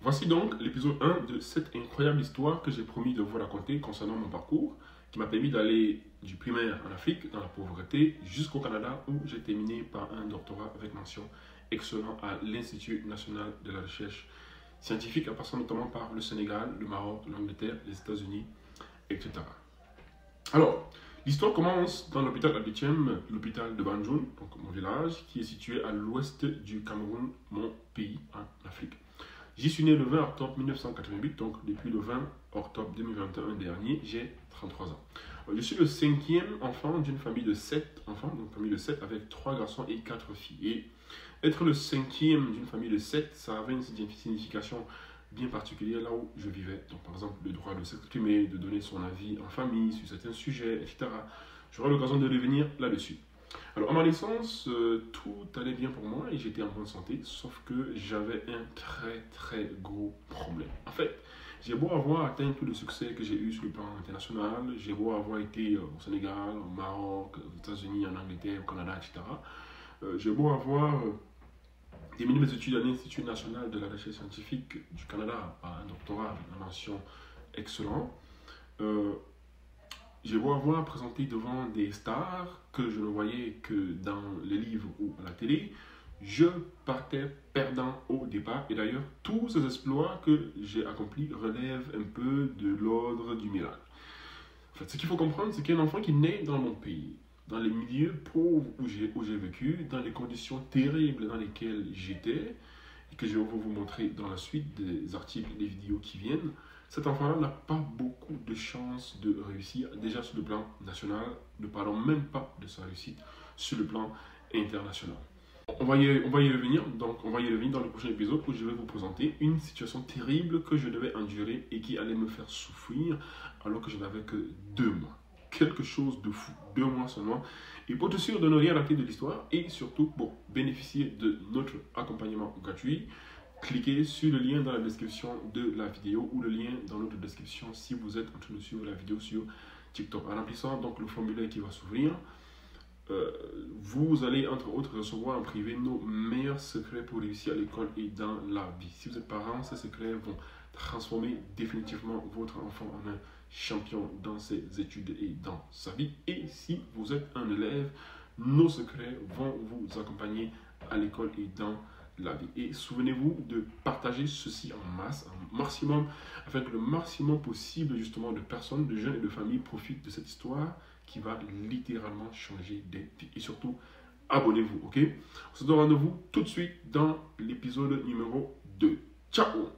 Voici donc l'épisode 1 de cette incroyable histoire que j'ai promis de vous raconter concernant mon parcours, qui m'a permis d'aller du primaire en Afrique, dans la pauvreté, jusqu'au Canada, où j'ai terminé par un doctorat avec mention excellent à l'Institut national de la recherche scientifique, en passant notamment par le Sénégal, le Maroc, l'Angleterre, les États-Unis, etc. Alors, l'histoire commence dans l'hôpital Abidjan, l'hôpital de Banjul, donc mon village, qui est situé à l'ouest du Cameroun, mon pays en Afrique. J'y suis né le 20 octobre 1988, donc depuis le 20 octobre 2021 dernier, j'ai 33 ans. Je suis le cinquième enfant d'une famille de 7 enfants, donc famille de 7 avec 3 garçons et 4 filles. Et être le cinquième d'une famille de 7, ça avait une signification bien particulière là où je vivais. Donc par exemple, le droit de s'exprimer, de donner son avis en famille sur certains sujets, etc. J'aurai l'occasion de revenir là-dessus. Alors, à ma naissance, tout allait bien pour moi et j'étais en bonne santé, sauf que j'avais un très gros problème. En fait, j'ai beau avoir atteint tout le succès que j'ai eu sur le plan international, j'ai beau avoir été au Sénégal, au Maroc, aux États-Unis, en Angleterre, au Canada, etc. J'ai beau avoir terminé mes études à l'Institut national de la recherche scientifique du Canada par un doctorat avec une mention excellente. J'ai beau avoir présenté devant des stars que je ne voyais que dans les livres ou à la télé, je partais perdant au départ. Et d'ailleurs, tous ces exploits que j'ai accomplis relèvent un peu de l'ordre du miracle. En fait, ce qu'il faut comprendre, c'est qu'un enfant qui naît dans mon pays, dans les milieux pauvres où j'ai vécu, dans les conditions terribles dans lesquelles j'étais, et que je vais vous montrer dans la suite des articles et des vidéos qui viennent, cet enfant-là n'a pas beaucoup de chances de réussir, déjà sur le plan national, ne parlons même pas de sa réussite sur le plan international. On va y revenir, donc on va y revenir dans le prochain épisode où je vais vous présenter une situation terrible que je devais endurer et qui allait me faire souffrir alors que je n'avais que 2 mois. Quelque chose de fou, 2 mois seulement. Et pour être sûr de ne rien rater de l'histoire et surtout pour bénéficier de notre accompagnement gratuit, cliquez sur le lien dans la description de la vidéo ou le lien dans notre description si vous êtes en train de suivre la vidéo sur TikTok. En remplissant donc le formulaire qui va s'ouvrir, vous allez entre autres recevoir en privé nos meilleurs secrets pour réussir à l'école et dans la vie. Si vous êtes parent, ces secrets vont transformer définitivement votre enfant en un champion dans ses études et dans sa vie. Et si vous êtes un élève, nos secrets vont vous accompagner à l'école et dans la vie. Et souvenez-vous de partager ceci en masse, un maximum, afin que le maximum possible justement de personnes, de jeunes et de familles profitent de cette histoire qui va littéralement changer des vies. Et surtout, abonnez-vous, ok? On se donne rendez-vous tout de suite dans l'épisode numéro 2. Ciao!